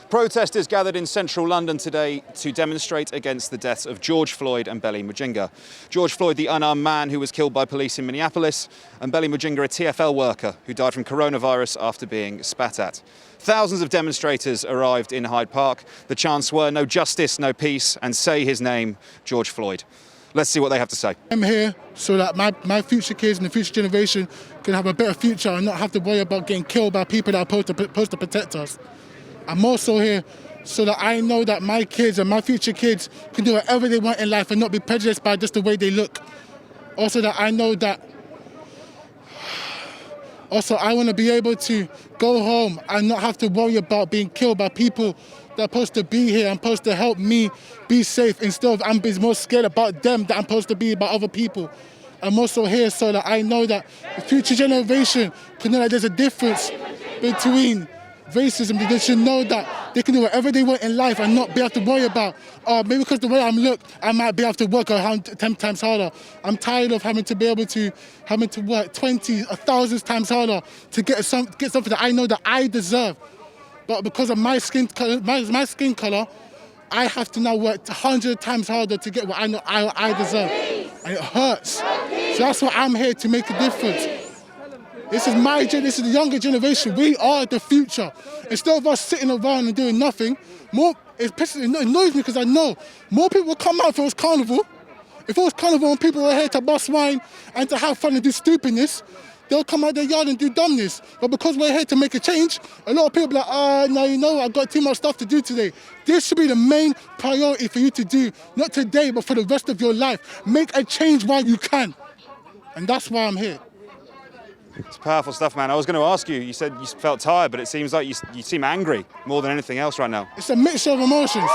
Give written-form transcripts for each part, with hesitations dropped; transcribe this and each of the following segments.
Protesters gathered in central London today to demonstrate against the deaths of George Floyd and Belly Mujinga. George Floyd, the unarmed man who was killed by police in Minneapolis, and Belly Mujinga, a TfL worker who died from coronavirus after being spat at. Thousands of demonstrators arrived in Hyde Park. The chants were "No justice, no peace," and "Say his name, George Floyd." Let's see what they have to say. I'm here so that my future kids and the future generation can have a better future and not have to worry about getting killed by people that are supposed to protect us. I'm also here so that I know that my kids and my future kids can do whatever they want in life and not be prejudiced by just the way they look. Also that I know that I want to be able to go home and not have to worry about being killed by people that are supposed to be here and supposed to help me be safe instead of I'm more scared about them than I'm supposed to be about other people. I'm also here so that I know that the future generation can know that there's a difference between racism. They should know that they can do whatever they want in life and not be able to worry about, maybe because the way I look, I might be able to work 10 times harder. I'm tired of having to work 1,000 times harder to get something that I know that I deserve. But because of my skin color, I have to now work 100 times harder to get what I know I deserve. And it hurts. So that's why I'm here, to make a difference. This is the younger generation. We are the future. Instead of us sitting around and doing nothing, it annoys me because I know more people will come out if it was carnival. If it was carnival and people were here to bust wine and to have fun and do stupidness, they'll come out their yard and do dumbness. But because we're here to make a change, a lot of people are like, no, I've got too much stuff to do today. This should be the main priority for you to do, not today, but for the rest of your life. Make a change while you can. And that's why I'm here. It's powerful stuff, man. I was going to ask you, you said you felt tired, but it seems like you seem angry more than anything else right now. It's a mixture of emotions.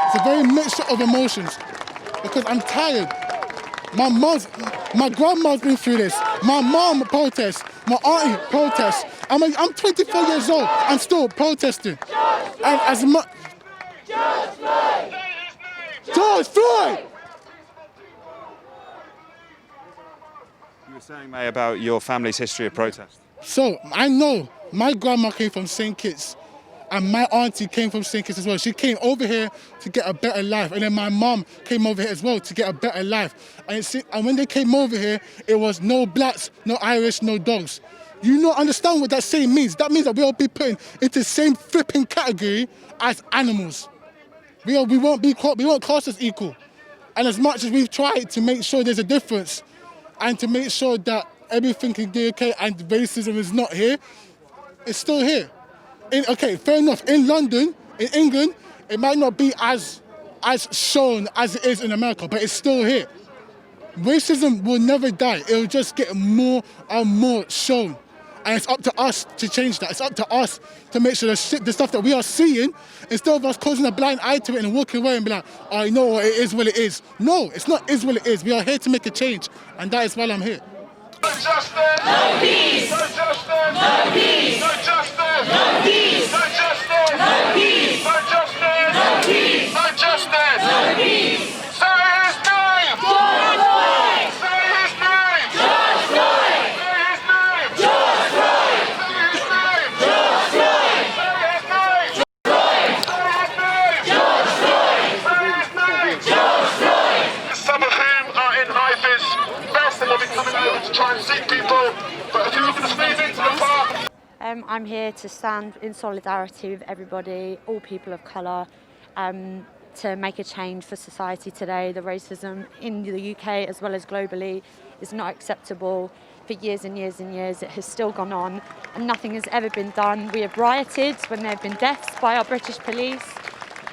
It's a very mixture of emotions because I'm tired. My grandma's been through this. My mom protests. My auntie protests. I'm 24 years old. I'm still protesting. And as much... George Floyd! You were saying, May, about your family's history of protest. So, I know my grandma came from St. Kitts and my auntie came from St. Kitts as well. She came over here to get a better life. And then my mom came over here as well to get a better life. And when they came over here, it was no blacks, no Irish, no dogs. You don't understand what that saying means. That means that we'll be put into the same flipping category as animals. We won't class as equal. And as much as we've tried to make sure there's a difference, and to make sure that everything can be okay and racism is not here, it's still here. Okay, fair enough. In London, in England, it might not be as shown as it is in America, but it's still here. Racism will never die. It will just get more and more shown. And it's up to us to change that. It's up to us to make sure the stuff that we are seeing, instead of us closing a blind eye to it and walking away and be like, oh, you know what, it is what it is. No, it's not is what it is. We are here to make a change, and that is why I'm here. No justice! No peace! No justice! No peace! No justice! No peace! No justice! No peace! No justice! No peace! No justice! No peace! Say his name! George Floyd! Say his name! George Floyd! Say his name! George Floyd! Say his name! George Floyd! Say his name! George Floyd! Say his name! George Floyd! Some of whom are in IFIS vest and will be coming over to try and see people. But if you look at the speed into the park. I'm here to stand in solidarity with everybody, all people of colour, to make a change for society today. The racism in the UK as well as globally is not acceptable. For years and years and years it has still gone on and nothing has ever been done. We have rioted when there have been deaths by our British police,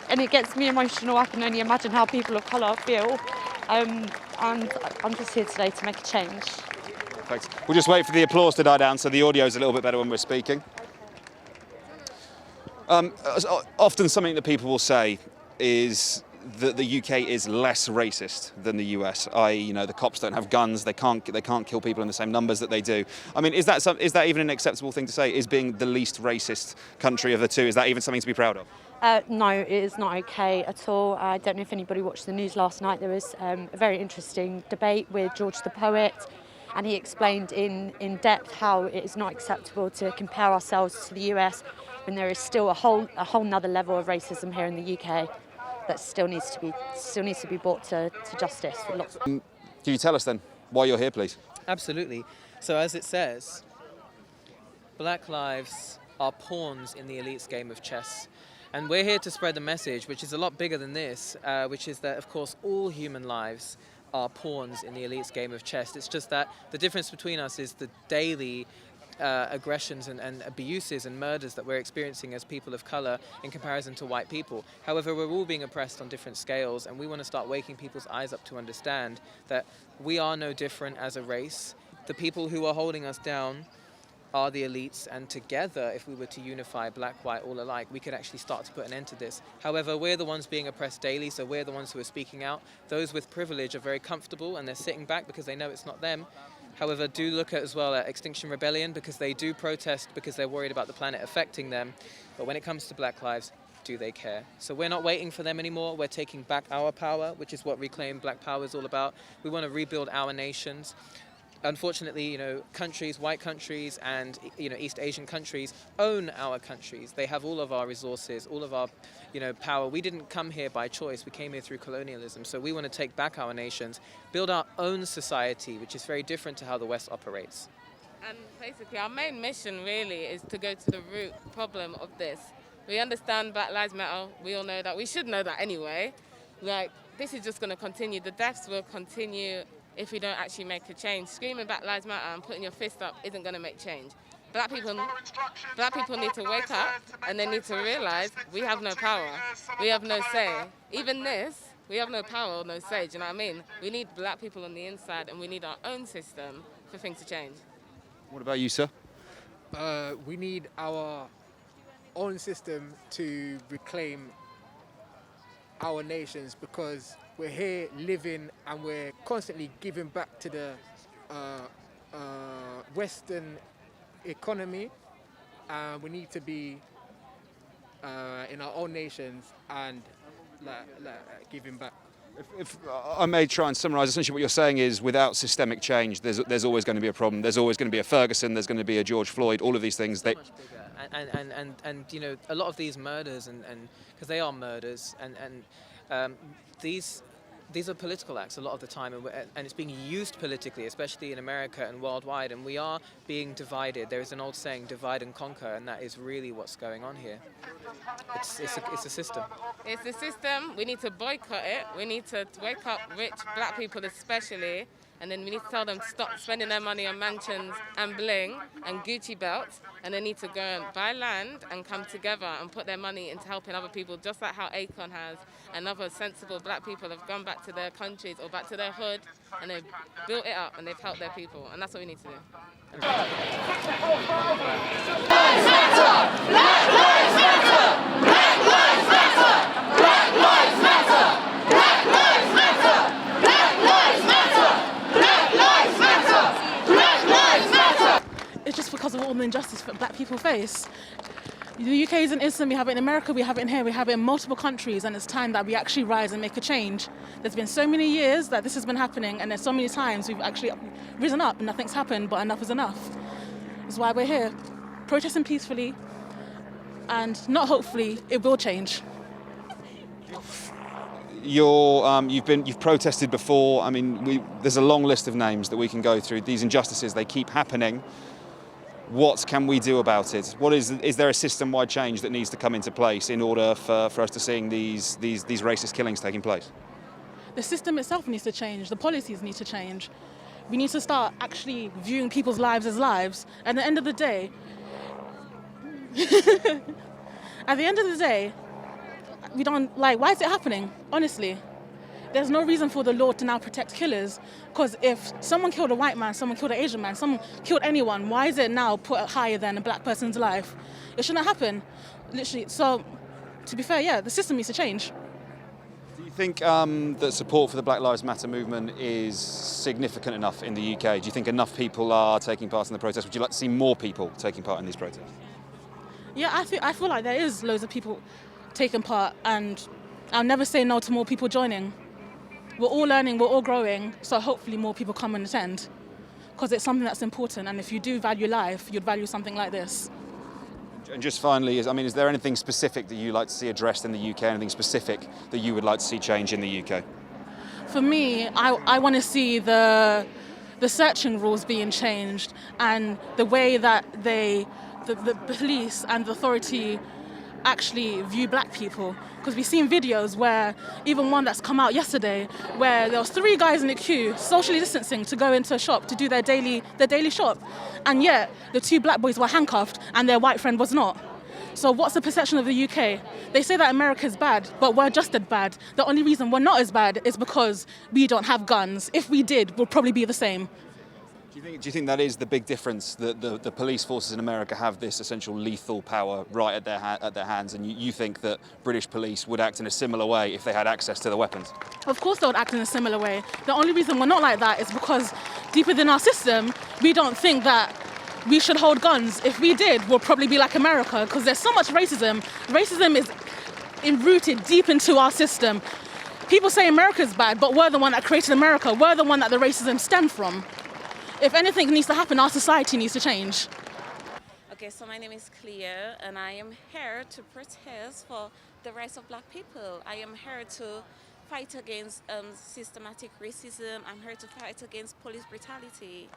and it gets me emotional. I can only imagine how people of colour feel, and I'm just here today to make a change. Thanks. We'll just wait for the applause to die down so the audio's a little bit better when we're speaking. Often something that people will say is that the UK is less racist than the US, i.e., the cops don't have guns, they can't kill people in the same numbers that they do. I mean, is that even an acceptable thing to say? Is being the least racist country of the two, is that even something to be proud of? No, it is not okay at all. I don't know if anybody watched the news last night. There was a very interesting debate with George the poet, and he explained in depth how it is not acceptable to compare ourselves to the US when there is still a whole nother level of racism here in the UK that still needs to be brought to justice. Can you tell us then why you're here, please? Absolutely. So as it says, black lives are pawns in the elite's game of chess. And we're here to spread the message, which is a lot bigger than this, which is that, of course, all human lives are pawns in the elite's game of chess. It's just that the difference between us is the daily aggressions and abuses and murders that we're experiencing as people of colour in comparison to white people. However, we're all being oppressed on different scales, and we want to start waking people's eyes up to understand that we are no different as a race. The people who are holding us down are the elites, and together, if we were to unify black, white, all alike, we could actually start to put an end to this. However, we're the ones being oppressed daily, so we're the ones who are speaking out. Those with privilege are very comfortable and they're sitting back because they know it's not them. However, do look at as well at Extinction Rebellion, because they do protest because they're worried about the planet affecting them. But when it comes to black lives, do they care? So we're not waiting for them anymore. We're taking back our power, which is what Reclaim Black Power is all about. We want to rebuild our nations. Unfortunately, countries, white countries and, East Asian countries own our countries. They have all of our resources, all of our, power. We didn't come here by choice. We came here through colonialism. So we want to take back our nations, build our own society, which is very different to how the West operates. And basically, our main mission really is to go to the root problem of this. We understand Black Lives Matter. We all know that. We should know that anyway. This is just going to continue. The deaths will continue if we don't actually make a change. Screaming Black Lives Matter and putting your fist up isn't going to make change. Black people need to wake up, and they need to realise we have no power. We have no say. Even this, we have no power or no say, do you know what I mean? We need black people on the inside, and we need our own system for things to change. What about you, sir? We need our own system to reclaim our nations, because we're here living and we're constantly giving back to the Western economy. We need to be in our own nations and giving back. If I may try and summarise, essentially what you're saying is without systemic change, there's always going to be a problem. There's always going to be a Ferguson, there's going to be a George Floyd, all of these things. So much bigger. And a lot of these murders, and because they are murders, and these are political acts a lot of the time, and it's being used politically, especially in America and worldwide, and we are being divided. There is an old saying, divide and conquer, and that is really what's going on here. It's a system. It's the system. We need to boycott it. We need to wake up rich black people especially, and then we need to tell them to stop spending their money on mansions and bling and Gucci belts, and they need to go and buy land and come together and put their money into helping other people, just like how Akon has, and other sensible black people have gone back to their countries or back to their hood, and they've built it up and they've helped their people, and that's what we need to do. Black Lives Matter! Black Lives Matter! Black Lives Matter! Black Lives Matter! Black Lives Matter! Black Lives Matter! Black Lives Matter! Black Lives Matter! It's just because of all the injustice that black people face. The UK isn't instant, we have it in America, we have it in here, we have it in multiple countries, and it's time that we actually rise and make a change. There's been so many years that this has been happening, and there's so many times we've actually risen up and nothing's happened, but enough is enough. That's why we're here, protesting peacefully, and not hopefully, it will change. You've protested before. I mean, there's a long list of names that we can go through. These injustices, they keep happening. What can we do about it? Is there a system-wide change that needs to come into place in order for us to seeing these racist killings taking place? The system itself needs to change. The policies need to change. We need to start actually viewing people's lives as lives. At the end of the day, we don't why is it happening? Honestly, there's no reason for the law to now protect killers. Because if someone killed a white man, someone killed an Asian man, someone killed anyone, why is it now put higher than a black person's life? It shouldn't happen, literally. So, to be fair, yeah, the system needs to change. Do you think that support for the Black Lives Matter movement is significant enough in the UK? Do you think enough people are taking part in the protest? Would you like to see more people taking part in these protests? Yeah, I feel like there is loads of people taking part, and I'll never say no to more people joining. We're all learning, we're all growing, so hopefully more people come and attend. because it's something that's important. And if you do value life, you'd value something like this. And just finally, is there anything specific that you like to see addressed in the UK? Anything specific that you would like to see change in the UK? For me, I want to see the searching rules being changed, and the way that the police and the authority actually view black people. Because we've seen videos where, even one that's come out yesterday, where there was 3 guys in the queue, socially distancing, to go into a shop to do their daily shop. And yet, the 2 black boys were handcuffed and their white friend was not. So what's the perception of the UK? They say that America's bad, but we're just as bad. The only reason we're not as bad is because we don't have guns. If we did, we'll probably be the same. Do you think that is the big difference, that the police forces in America have this essential lethal power right at their hands, and you think that British police would act in a similar way if they had access to the weapons? Of course they would act in a similar way. The only reason we're not like that is because deep within our system, we don't think that we should hold guns. If we did, we'll probably be like America, because there's so much racism. Racism is enrooted deep into our system. People say America's bad, but we're the one that created America. We're the one that the racism stemmed from. If anything needs to happen, our society needs to change. Okay, so my name is Cleo, and I am here to protest for the rights of black people. I am here to fight against systematic racism. I'm here to fight against police brutality.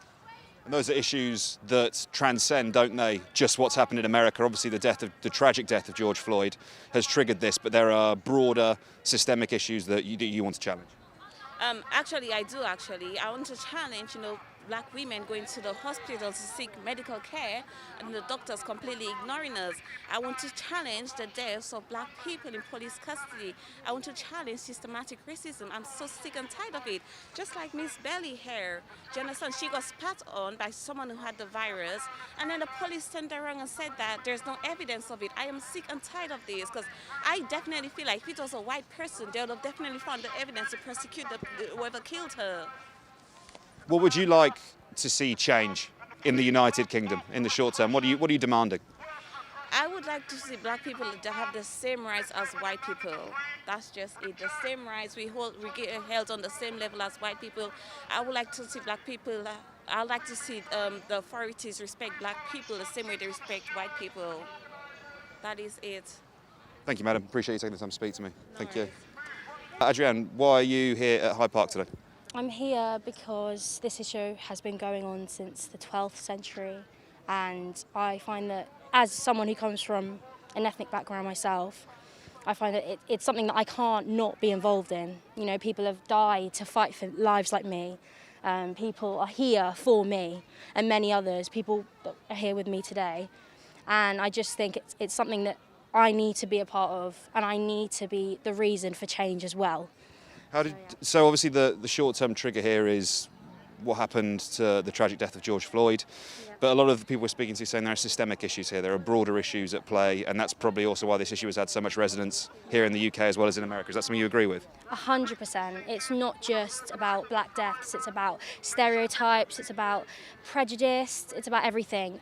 And those are issues that transcend, don't they, just what's happened in America. Obviously, the tragic death of George Floyd has triggered this, but there are broader systemic issues that you want to challenge. Actually, I do. I want to challenge, black women going to the hospital to seek medical care and the doctors completely ignoring us. I want to challenge the deaths of black people in police custody. I want to challenge systematic racism. I'm so sick and tired of it. Just like Miss Belly here, do you understand? She got spat on by someone who had the virus, and then the police turned around and said that there's no evidence of it. I am sick and tired of this, because I definitely feel like if it was a white person, they would have definitely found the evidence to prosecute whoever killed her. What would you like to see change in the United Kingdom in the short term? What are you demanding? I would like to see black people to have the same rights as white people. That's just it. The same rights. We get held on the same level as white people. I would like to see black people. I would like to see the authorities respect black people the same way they respect white people. That is it. Thank you, madam. Appreciate you taking the time to speak to me. Thank you. Adrienne, why are you here at Hyde Park today? I'm here because this issue has been going on since the 12th century, and I find that, as someone who comes from an ethnic background myself, I find that it's something that I can't not be involved in. People have died to fight for lives like me. People are here for me, and many others, people that are here with me today. And I just think it's something that I need to be a part of, and I need to be the reason for change as well. So obviously the short-term trigger here is what happened to the tragic death of George Floyd, but a lot of the people we're speaking to saying there are systemic issues here, there are broader issues at play, and that's probably also why this issue has had so much resonance here in the UK as well as in America. Is that something you agree with? 100%. It's not just about black deaths, it's about stereotypes, it's about prejudice, it's about everything.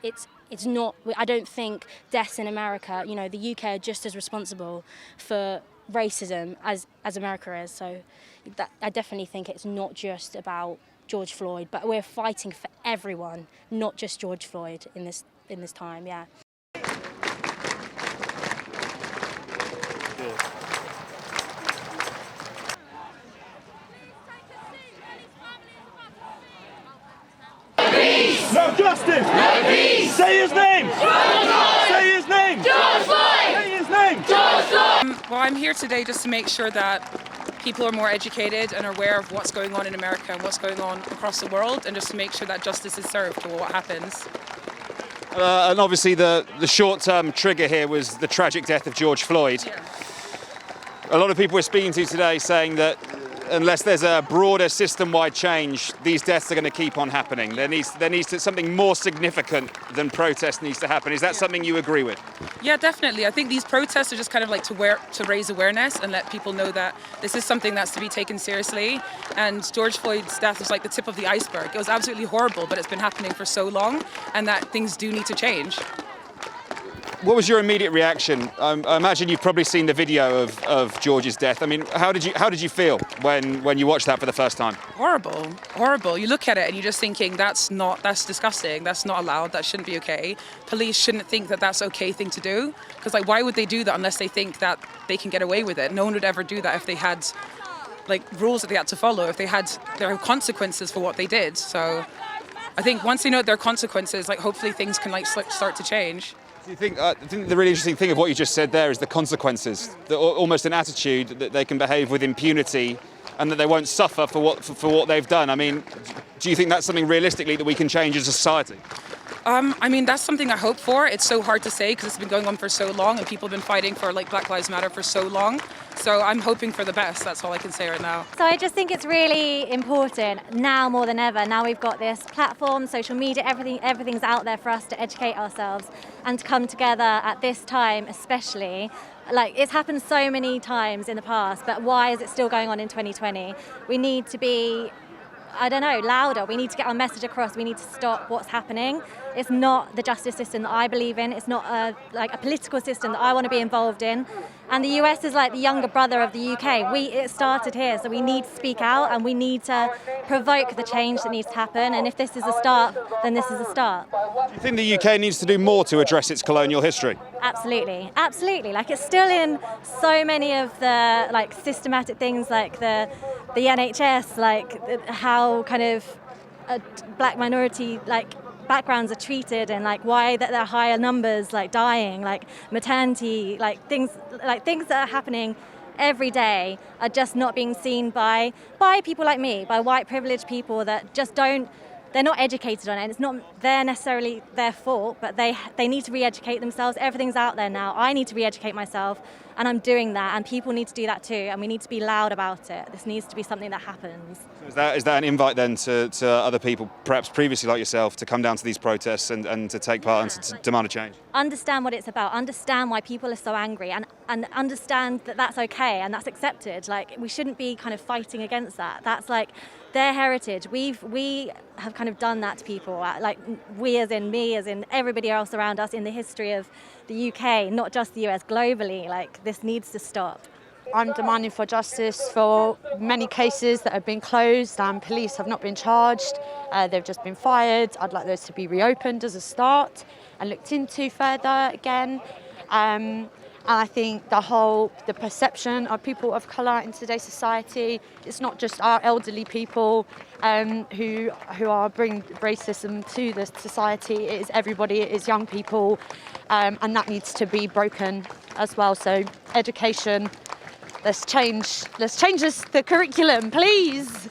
It's not, I don't think deaths in America, the UK are just as responsible for racism as America is. So I definitely think it's not just about George Floyd, but we're fighting for everyone, not just George Floyd in this time, yeah. No justice! No peace! Say his name! George Floyd! Say his name! George Floyd! Say his name! George Floyd! Well, I'm here today just to make sure that people are more educated and aware of what's going on in America and what's going on across the world, and just to make sure that justice is served for what happens. And obviously the short-term trigger here was the tragic death of George Floyd. Yeah. A lot of people we're speaking to today saying that unless there's a broader system-wide change, these deaths are going to keep on happening. There needs to something more significant than protest needs to happen. Is that something you agree with? Yeah, definitely. I think these protests are just kind of like to raise awareness and let people know that this is something that's to be taken seriously. And George Floyd's death was like the tip of the iceberg. It was absolutely horrible, but it's been happening for so long, and that things do need to change. What was your immediate reaction? I imagine you've probably seen the video of George's death. I mean, how did you feel when you watched that for the first time? Horrible. You look at it and you're just thinking, that's disgusting. That's not allowed. That shouldn't be okay. Police shouldn't think that that's okay thing to do. Because like, why would they do that unless they think that they can get away with it? No one would ever do that if they had like rules that they had to follow. If there are consequences for what they did. So I think once they know their consequences, like hopefully things can like start to change. Do you think, I think the really interesting thing of what you just said there is the consequences, almost an attitude that they can behave with impunity and that they won't suffer for what they've done. I mean, do you think that's something realistically that we can change as a society? I mean, that's something I hope for. It's so hard to say because it's been going on for so long and people have been fighting for like Black Lives Matter for so long. So I'm hoping for the best. That's all I can say right now. So I just think it's really important now more than ever. Now we've got this platform, social media, everything's out there for us to educate ourselves and to come together at this time especially. Like, it's happened so many times in the past, but why is it still going on in 2020? We need to be, I don't know, louder. We need to get our message across. We need to stop what's happening. It's not the justice system that I believe in. It's not a political system that I want to be involved in. And the US is like the younger brother of the UK. It started here, so we need to speak out and we need to provoke the change that needs to happen. And if this is a start, then this is a start. Do you think the UK needs to do more to address its colonial history? Absolutely. Like, it's still in so many of the like systematic things, like the NHS, like how kind of black minority like backgrounds are treated, and like why that there are higher numbers like dying, like maternity, like things that are happening every day are just not being seen by people like me, by white privileged people that just they're not educated on it. And it's not necessarily their fault, but they need to re-educate themselves. Everything's out there now. I need to re-educate myself, and I'm doing that, and people need to do that too, and we need to be loud about it. This needs to be something that happens. So is that an invite then to other people, perhaps previously like yourself, to come down to these protests and to take part and to demand a change? Understand what it's about, understand why people are so angry, and understand that that's okay and that's accepted. Like, we shouldn't be kind of fighting against that. That's like their heritage. We have kind of done that to people, like we as in me, as in everybody else around us in the history of the UK, not just the US, globally. Like, this needs to stop. I'm demanding for justice for many cases that have been closed and police have not been charged. They've just been fired. I'd like those to be reopened as a start and looked into further again. And I think the perception of people of colour in today's society, it's not just our elderly people who are bringing racism to the society. It is everybody. It is young people, and that needs to be broken as well. So education. Let's change the curriculum, please.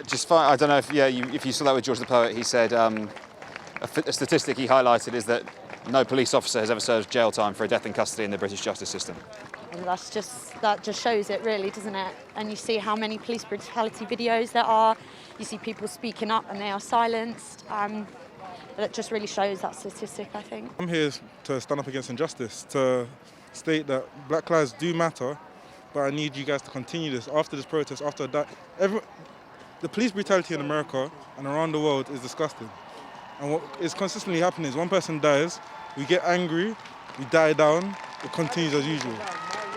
Just fine. I don't know if you saw that with George the Poet. He said a statistic he highlighted is that no police officer has ever served jail time for a death in custody in the British justice system. And that just shows it, really, doesn't it? And you see how many police brutality videos there are. You see people speaking up and they are silenced. That just really shows that statistic, I think. I'm here to stand up against injustice, to state that Black lives do matter, but I need you guys to continue this. After this protest, after that, the police brutality in America and around the world is disgusting. And what is consistently happening is one person dies, we get angry, we die down, it continues as usual.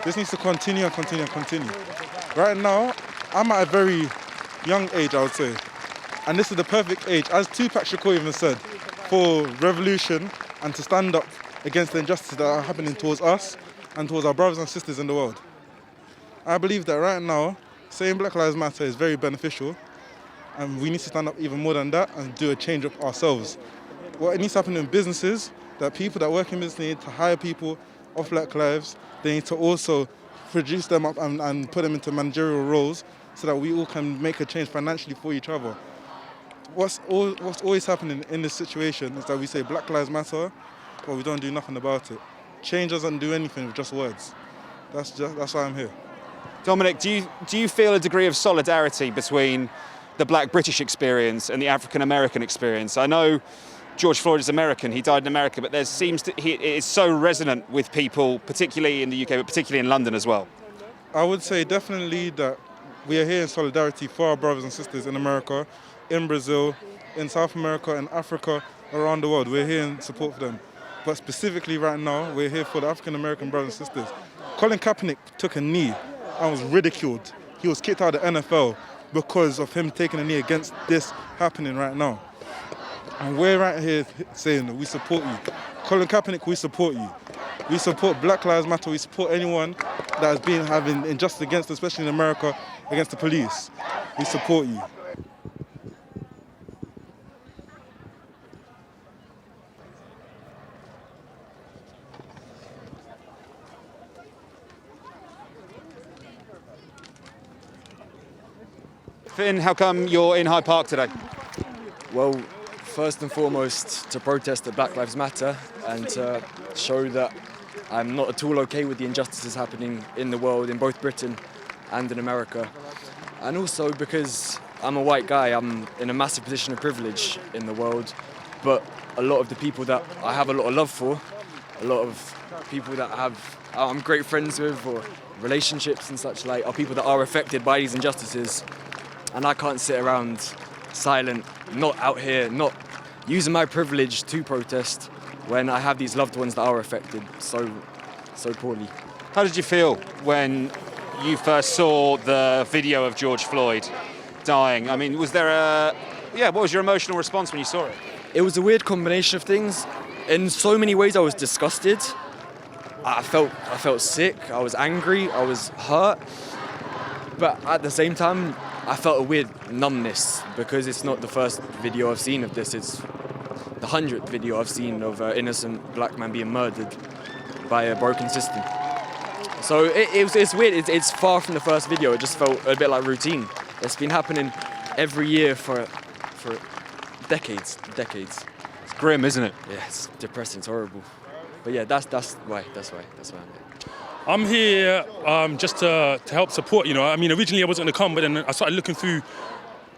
This needs to continue and continue and continue. Right now, I'm at a very young age, I would say. And this is the perfect age, as Tupac Shakur even said, for revolution and to stand up against the injustices that are happening towards us and towards our brothers and sisters in the world. I believe that right now, saying Black Lives Matter is very beneficial, and we need to stand up even more than that and do a change of ourselves. What needs to happen in businesses, that people that work in business need to hire people of Black lives. They need to also produce them up and put them into managerial roles so that we all can make a change financially for each other. What's always happening in this situation is that we say Black Lives Matter, but we don't do nothing about it. Change doesn't do anything with just words. That's why I'm here. Dominic, do you feel a degree of solidarity between the Black British experience and the African American experience? I know George Floyd is American, he died in America, but it is so resonant with people, particularly in the UK, but particularly in London as well. I would say definitely that we are here in solidarity for our brothers and sisters in America, in Brazil, in South America, in Africa, around the world. We're here in support for them. but specifically right now, we're here for the African American brothers and sisters. Colin Kaepernick took a knee and was ridiculed. He was kicked out of the NFL because of him taking a knee against this happening right now. And we're right here saying that we support you. Colin Kaepernick, we support you. We support Black Lives Matter. We support anyone that has been having injustice against, especially in America, against the police. We support you. Finn, how come you're in Hyde Park today? Well, first and foremost, to protest that Black Lives Matter and to show that I'm not at all okay with the injustices happening in the world, in both Britain and in America. And also because I'm a white guy, I'm in a massive position of privilege in the world, but a lot of the people that I have a lot of love for, a lot of people that I'm great friends with or relationships and such like, are people that are affected by these injustices. And I can't sit around silent, not out here, not using my privilege to protest when I have these loved ones that are affected so poorly. How did you feel when you first saw the video of George Floyd dying? I mean, was there what was your emotional response when you saw it? It was a weird combination of things. In so many ways I was disgusted. I felt sick, I was angry, I was hurt. But at the same time, I felt a weird numbness because it's not the first video I've seen of this. It's the 100th video I've seen of an innocent black man being murdered by a broken system. So it's weird. It's far from the first video. It just felt a bit like routine. It's been happening every year for decades. It's grim, isn't it? Yeah, it's depressing. It's horrible. But yeah, that's why I'm here. I'm here just to help support, you know. I mean, originally I wasn't going to come, but then I started looking through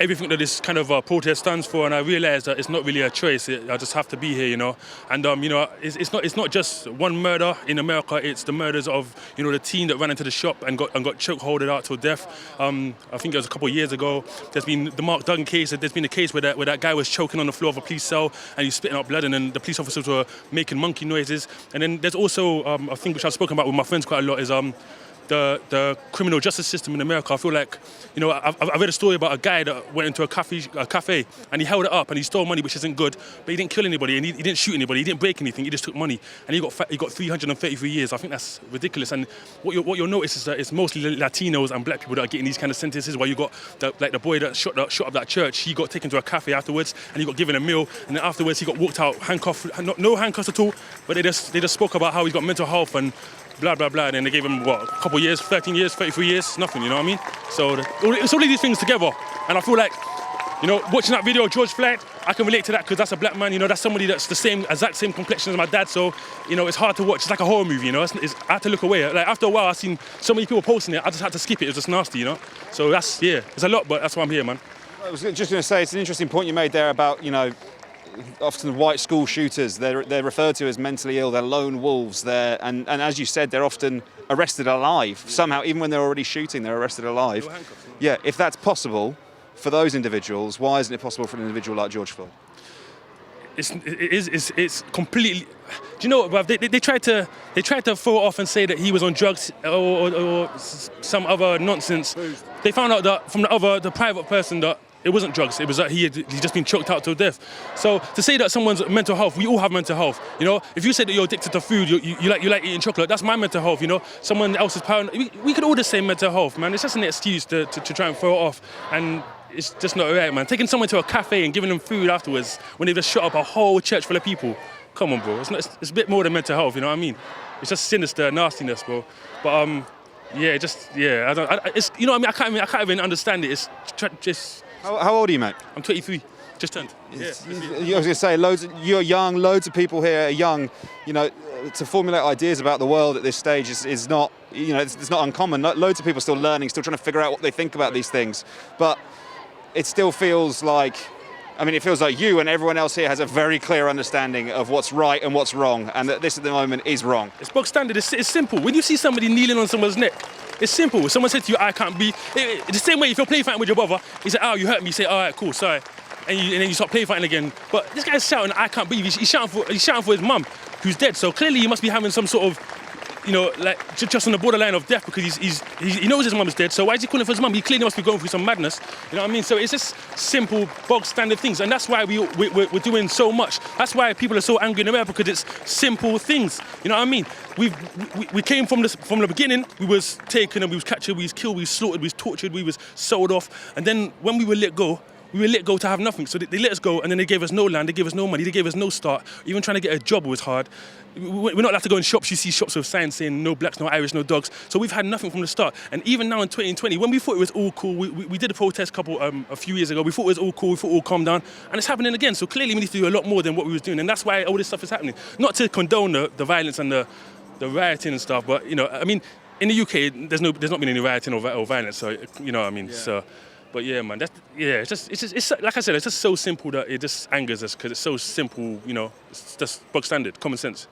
everything that this kind of protest stands for, and I realised that it's not really a choice. I just have to be here, you know. And you know, it's not just one murder in America. It's the murders of, you know, the teen that ran into the shop and got chokeholded out till death. I think it was a couple of years ago. There's been the Mark Duggan case. There's been a case where that guy was choking on the floor of a police cell and he was spitting out blood, and then the police officers were making monkey noises. And then there's also a thing which I've spoken about with my friends quite a lot is the criminal justice system in America. I feel like, you know, I've read a story about a guy that went into a cafe and he held it up and he stole money, which isn't good, but he didn't kill anybody and he didn't shoot anybody, he didn't break anything, he just took money, and he got 333 years. I think that's ridiculous. And what you'll notice is that it's mostly Latinos and black people that are getting these kind of sentences, while you got the boy that shot up that church. He got taken to a cafe afterwards and he got given a meal, and then afterwards he got walked out handcuffed, no handcuffs at all, but they just spoke about how he's got mental health and blah, blah, blah, and then they gave him, a couple of years, 13 years, 33 years, nothing, you know what I mean? So it's all of these things together, and I feel like, you know, watching that video of George Floyd, I can relate to that because that's a black man, you know, that's somebody that's the exact same complexion as my dad, so, you know, it's hard to watch. It's like a horror movie, you know, I had to look away. Like, after a while, I've seen so many people posting it, I just had to skip it. It was just nasty, you know? So it's a lot, but that's why I'm here, man. I was just going to say, it's an interesting point you made there about, you know, often white school shooters, they're referred to as mentally ill, they're lone wolves, and as you said, they're often arrested alive. Somehow, even when they're already shooting, they're arrested alive. Yeah, if that's possible for those individuals, why isn't it possible for an individual like George Floyd? It's completely. Do you know what, bruv? They tried to throw it off and say that he was on drugs or some other nonsense. They found out that from the private person that it wasn't drugs. It was that he'd just been choked out to death. So to say that someone's mental health, we all have mental health. You know, if you say that you're addicted to food, you like eating chocolate, that's my mental health. You know, someone else's paranoid. We could all the same mental health, man. It's just an excuse to try and throw it off, and it's just not right, man. Taking someone to a cafe and giving them food afterwards when they just shut up a whole church full of people. Come on, bro. It's a bit more than mental health. You know what I mean? It's just sinister nastiness, bro. But it's you know what I mean. I can't even understand it. It's just. How old are you, mate? I'm 23, just turned. I was going to say, you're young, loads of people here are young. You know, to formulate ideas about the world at this stage is not, you know, it's not uncommon. Loads of people still learning, still trying to figure out what they think about these things. But it still feels like, it feels like you and everyone else here has a very clear understanding of what's right and what's wrong, and that this at the moment is wrong. It's bog standard, it's simple. When you see somebody kneeling on someone's neck, it's simple. If someone said to you, I can't be, the same way if you're play fighting with your brother, he said, oh, you hurt me, you say, all right, cool, sorry. And then you start play fighting again. But this guy's shouting, I can't breathe. He's shouting for his mum. who's dead. So clearly he must be having some sort of, you know, like just on the borderline of death because he knows his mum is dead. So why is he calling for his mum? He clearly must be going through some madness. You know what I mean? So it's just simple, bog standard things, and that's why we're doing so much. That's why people are so angry in America, because it's simple things. You know what I mean? We came from the beginning. We was taken and we was captured, we was killed, we was slaughtered, we was tortured, we was sold off, and then when we were let go to have nothing. So they let us go, and then they gave us no land, they gave us no money, they gave us no start. Even trying to get a job was hard. We're not allowed to go in shops. You see shops with signs saying no blacks, no Irish, no dogs. So we've had nothing from the start. And even now in 2020, when we thought it was all cool, we did a protest a few years ago. We thought it was all cool, we thought it all calmed down, and it's happening again. So clearly we need to do a lot more than what we was doing, and that's why all this stuff is happening. Not to condone the violence and the rioting and stuff, but you know, I mean, in the UK, there's not been any rioting or violence. So you know what I mean. Yeah. So. But yeah, man, it's like I said, it's just so simple that it just angers us because it's so simple, you know, it's just bog standard, common sense.